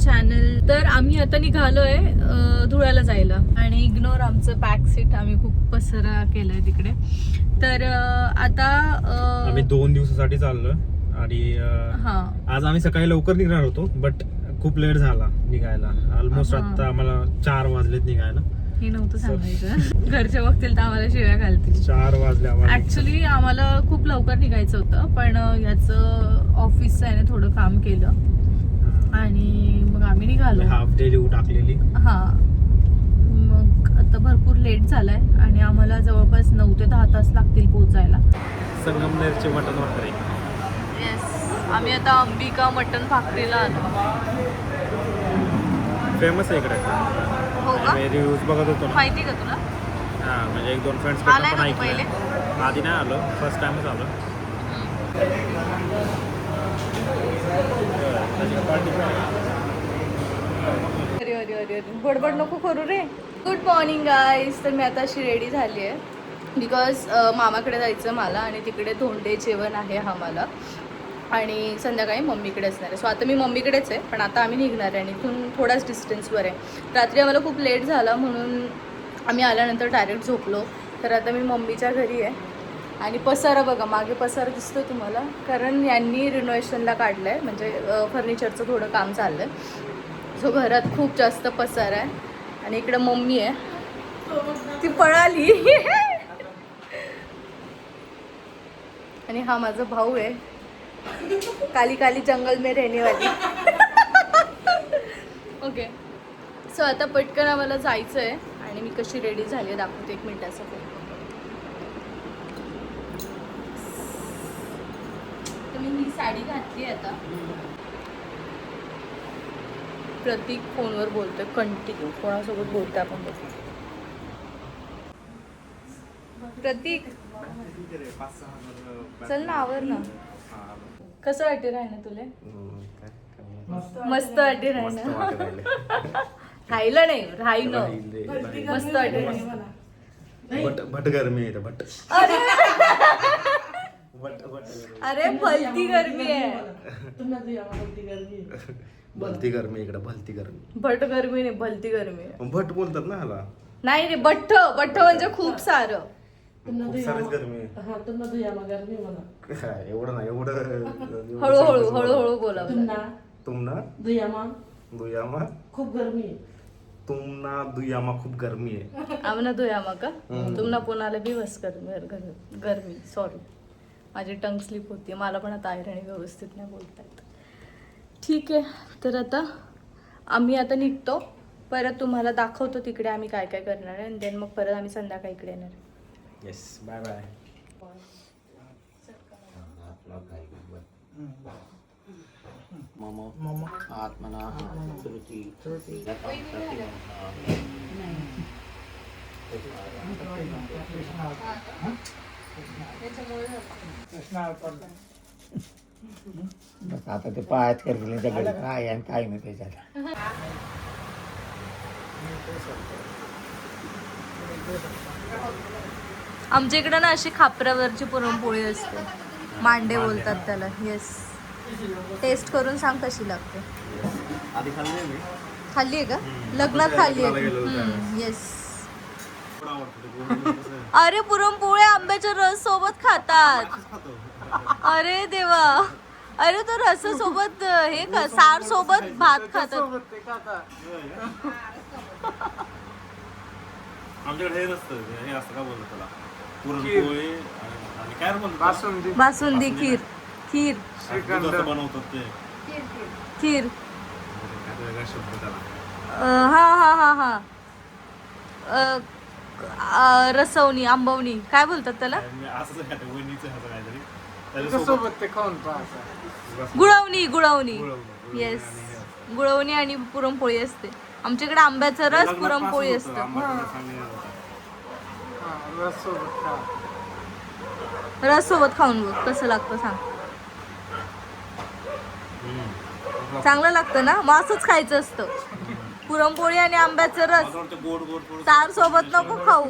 Channel. तर आम्ही आता निघालोय धुळ्याला जायला आणि इग्नोर आमचं बॅक सीट, आम्ही खूप पसरा केलाय तिकडे. तर आता आम्ही 2 दिवसासाठी चाललोय आणि आज आम्ही सकाळी लवकर निघणार होतो बट खूप लेट झाला निघायला. ऑलमोस्ट आता आम्हाला 4 वाजलेत निघायला. हे नव्हतं सांगायचं. घरचे बघतील तर आम्हाला शिव्या घालतील. 4 वाजले आम्हाला. ऍक्च्युली आम्हाला खूप लवकर निघायचं होतं पण याचं ऑफिसचं आहे ना थोडं काम केलं आणि मग आम्ही निघालो. हाफ डे लिव्ह टाकलेली. हा, मग आता भरपूर लेट झालाय आणि आम्हाला जवळपास 9 ते 10 तास लागतील पोहोचायला. संगमनेरचे मटण भाकरी. येस, आम्ही आता अंबिका मटण भाकरीला आलो. फेमस आहे इकडे. हो का? रिव्ह्यूज बघत होतो ना. माहिती का तुला? हा, म्हणजे 1-2 फ्रेंड्स आलाय पण का तू ऐकलं. पहिले? आधी नाही आलो, फर्स्ट टाइमच आलो. अरे अरे अरे अरे, बडबड नको करू रे. Good morning guys. तर मी आता अशी रेडी झाली आहे बिकॉज मामाकडे जायचं मला आणि तिकडे धोंडे जेवण आहे आम्हाला आणि संध्याकाळी मम्मीकडे असणार आहे. सो आता मी मम्मीकडेच आहे पण आता आम्ही निघणार आहे आणि इथून थोडाच डिस्टन्सवर आहे. रात्री आम्हाला खूप लेट झाला म्हणून आम्ही आल्यानंतर डायरेक्ट झोपलो. तर आता मी मम्मीच्या घरी आहे आणि पसारा बघा, मागे पसारा दिसतो तुम्हाला, कारण यांनी रिनोव्हेशनला काढलं आहे, म्हणजे फर्निचरचं थोडं काम चाललं आहे. सो घरात खूप जास्त पसारा आहे आणि इकडं मम्मी आहे, ती पळाली. आणि हा माझा भाऊ आहे, काली काली जंगल में रहने वाली. ओके, सो आता पटकन आम्हाला जायचं आहे आणि मी कशी रेडी झाली आहे दाखवते 1 मिनिटासाठी. तर मी ही साडी घातली आता. प्रतीक फोनवर बोलतोय कंटिन्यू. कोणासोबत बोलतोय आपण बघू. प्रतीक चल ना, आवर ना. कसं वाटते राहणं तुला? मस्त वाटते राहणं. राहिलं नाही, राहिलं मस्त वाटते. भट गरमी आहे भट. अरे भलती गरमी आहे. भलती गरमी इकडे, भलती गरमी. भट गरमी नाही, भलती गरमी आहे. भट बोलतात ना ह्याला. नाही रे, बठ्ठ बठ्ठ म्हणजे खूप सारं. खूप सारीच गरमी आहे. एवढं ना, एवढं हळूहळू हळूहळू बोला. तुमना दुयामा खूप गरमी आहे. तुमना दुयामा खूप गरमी आहे. आमना दुयामा का तुमना पुण्याला बी बस गरमी. सॉरी, माझी टंग स्लिप होती. मला पण आता आयरणी व्यवस्थित नाही बोलता येत. ठीक आहे, तर आता आम्ही आता निघतो. परत तुम्हाला दाखवतो तिकडे आम्ही काय काय करणार आहे आणि देन मग परत आम्ही संध्याकाळी इकडे येणार. Yes, bye bye. मम आत्मना श्रुती आता ते पायात करतील त्याकडे काय आणि काय नाही त्याच्यात. आमच्या इकडे ना अशी खापरावरची पुरणपोळी असते, मांडे बोलतात त्याला. येस, टेस्ट करून सांग कशी लागते. आधी खाल्ली मी. खाल्ली आहे का? लग्नात खाल्ली आहे. येस. अरे पुरणपोळी आंब्याच्या रस सोबत खातात. अरे देवा, अरे तो रस सोबत हे का सार सोबत भात खातात. आमच्याकडे हे नसतं, हे असतं का बोलतो त्याला, पुरणपोळी आणि काय बोलतो, बासुंदी, खीर. खीर बनवतात ते खीर. वेगळा शब्द त्याला. हा हा हा हा रसवणी, आंबवणी काय बोलतात त्याला? असंच वणीचं ह्याचं काहीतरी गुळवणी. गुळवणी. येस, गुळवणी आणि पुरणपोळी असते. आमच्याकडे आंब्याचा रस, पुरणपोळी असतं. रस सोबत खाऊन बघ कसं लागतं सांग. चांगलं लागतं ना? मग असंच खायचं असतं. पुरणपोळी आणि आंब्याचं रस. तार सोबत नको खाऊ.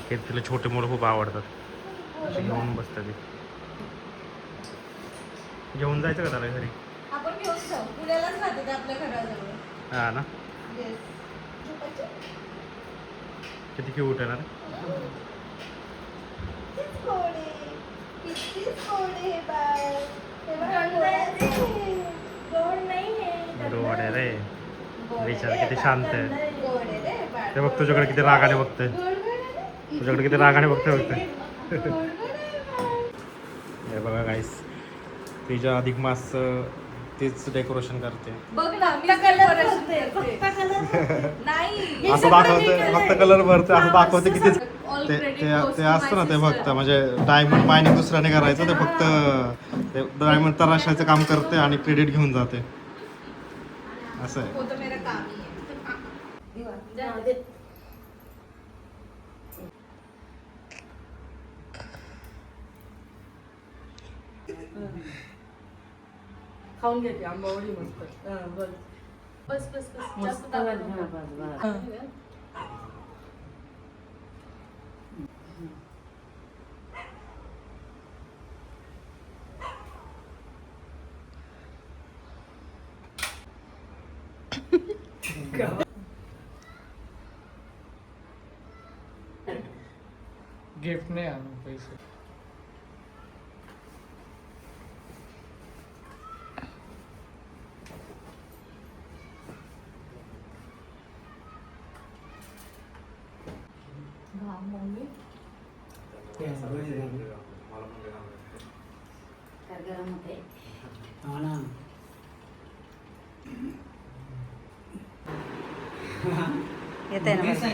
कीर्तीला छोटे मुलं खूप आवडतात. घेऊन बसतं ते. घेऊन जायचं का त्याला घरी? आपण घेऊन जाऊ, पुण्यालाच राहते ते आपल्या घराजवळ. हा ना, Yes. किती क्यूट आहे ना रे. कितीच गोड आहे, कितीच गोड आहे बाळ. हे बघ, गोड नाहीये. गोड आहे रे. गोड आहे विचार रे किती बाळ. शांत आहे. गोड आहे रे बाळ. ते बघ तुझ्याकडे किती रागाने बघतोय. गोड आहे रे. तुझ्याकडे किती रागाने बघतोय. गोड आहे बाळ. हे बघा गाईस, तिच्या अधिक मास तीच डेकोरेशन करते. बघ ना, मी decoration करते. नाही असं दाखवते, फक्त कलर भरते, असं दाखवते की All ते credit ते goes ते to असतं ना, my ते sister. फक्त म्हणजे डायमंड मायनिंग दुसऱ्याने करायचं, ते फक्त ते डायमंड तराशायचं काम करते आणि क्रेडिट घेऊन जाते. असं आहे. वो तो मेरा काम ही है. जा. खाऊन घेते आंबावडी मस्त. बस बस बस मस्त जास्त दाबू झाली. नको. हा, बस, बस. गिफ्ट नाही आणून पैसे. येते ना मला.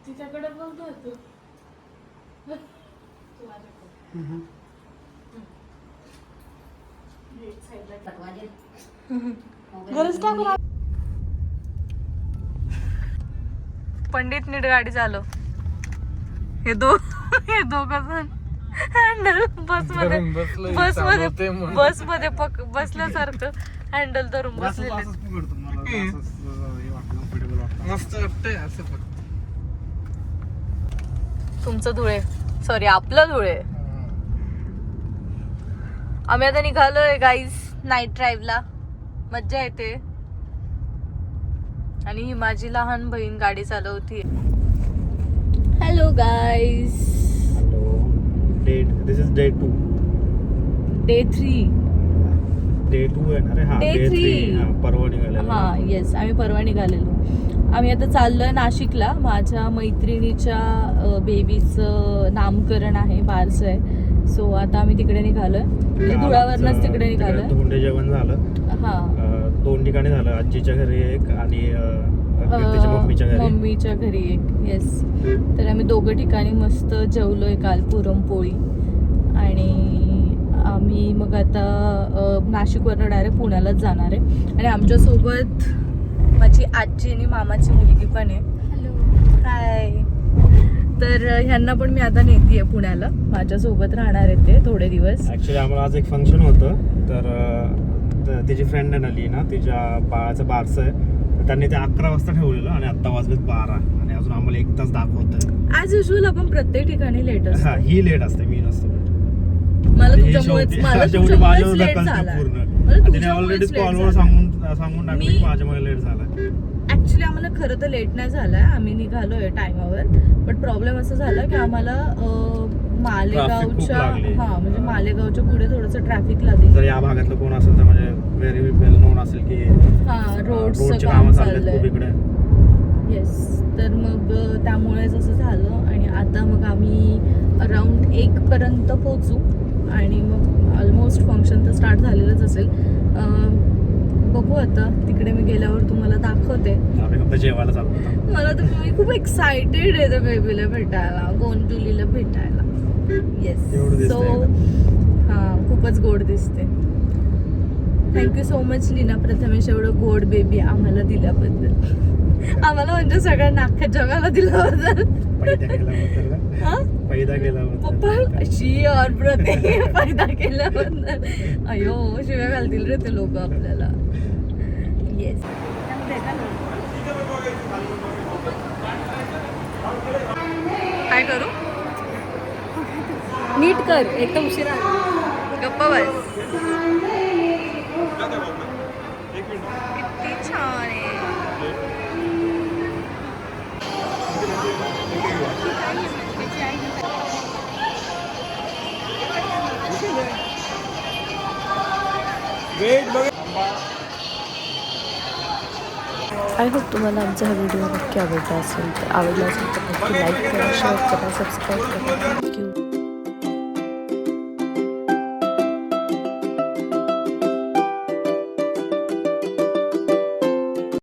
तिच्याकडे बघ ना तू. पंडित नीट गाडी चालव. हे दोघं जण हँडल धरून बसलोय, चालवते म्हणून. बसमध्ये बसल्यासारखं हँडल धरून बसलेले. मस्त वाटतंय असं फक्त. तुमचं धुळे, सॉरी आपलं धुळे. आम्ही आता निघालोय गाईज नाईट ड्राईव्हला. मज्जा येते. आणि ही माझी लहान बहीण गाडी चालवती. Hello guys. This is day 2. Day 3. Day 2 आहे ना रे. हा Day डे 3. three. हा, परवा निघालेलो. हा येस, आम्ही परवा निघालेलो. आम्ही आता चाललोय नाशिकला. माझ्या मैत्रिणीच्या बेबीचं नामकरण आहे, बारसं आहे. सो आता आम्ही तिकडे निघालोय. धुळ्यावरनच तिकडे निघालोय. धोंडे जेवण झालं. हा, 2 ठिकाणी झालं. आजीच्या घरी एक आणि कीर्तीच्या मम्मीच्या घरी. मम्मीच्या घरी एक. येस, तर आम्ही दोघं ठिकाणी मस्त जेवलोय काल पुरणपोळी. आणि आम्ही मग आता नाशिकवरनं डायरेक्ट पुण्यालाच जाणार आहे. आणि आमच्यासोबत माझी आजी आणि मामाची मुलगी पण आहे. हॅलो, हाय. तर ह्यांना पण मी आता नेतीये पुण्याला. माझ्यासोबत राहणार आहे ते थोडे दिवस. ऍक्च्युली आम्हाला आज एक फंक्शन होतं. तर तिची फ्रेंड आली ना, तिच्या बाळाचं बारसं आहे. तर त्यांनी ते 11 वाजता ठेवलेलं आणि आत्ता वाजलेत 12 आणि अजून आम्हाला 1 तास दाखवतंय. ॲज युजल आपण प्रत्येक ठिकाणी लेट हा, असतो. ही लेट असते, मी नसतो. मला ही तुमच्यामुळेच शेवटी- मला शेवटी तुमच्यामुळेच माझ्यावर लेट ढकलते झाला. पूर्ण. मला तिने तुमच्यामुळेच ऑलरेडी late कॉलवर झाला. सांगून टाकलं की मी- माझ्यामुळे लेट झाला. ऍक्च्युली आम्हाला खरं तर लेट नाही झालाय. आम्ही निघालोय टायमावर. बट प्रॉब्लेम असं झाला की आम्हाला मालेगावच्या लागली. म्हणजे मालेगावच्या पुढे थोडंसं ट्रॅफिक लागली. जर या भागातलं कोण असेल तर म्हणजे व्हेरी वेल नोन असेल की रोडचं रोडची काम कामं चाललेत खूप चाललंय. इकडे. येस, तर मग त्यामुळेच असं झालं. आणि आता मग आम्ही अराउंड 1 पर्यंत पोहोचू. आणि मग ऑलमोस्ट फंक्शन तर स्टार्ट झालेलंच असेल. बघू आता तिकडे मी गेल्यावर तुम्हाला दाखवते. आम्ही फक्त जेवायला चाललो. मला तर मी खूप एक्सायटेड आहे त्या बेबीला भेटायला, गोंडुलीला भेटायला. येस, एवढं दिसतंय सो हां, खूपच गोड दिसते. Thank you so much Leena Prathamesh, एवढं गोड बेबी आम्हाला दिल्याबद्दल. आम्हाला म्हणजे सगळ्यांना अख्ख्या जगाला दिल्याबद्दल. पैदा केल्याबद्दल ना? हा? पैदा केल्याबद्दल. पप्पा शी और प्रति फायदा केल्याबद्दल. अयो, शिव्या घालतील रे ते लोक आपल्याला. येस, काय करू? नीट कर एक तर उशिरा गप्प बस. किती छान आहे. आय होप तुम्हाला आमचा हा व्हिडिओ नक्की आवडला असेल तर आवडला असेल तर नक्की लाईक करा शेअर करा सबस्क्राईब करा थँक्यू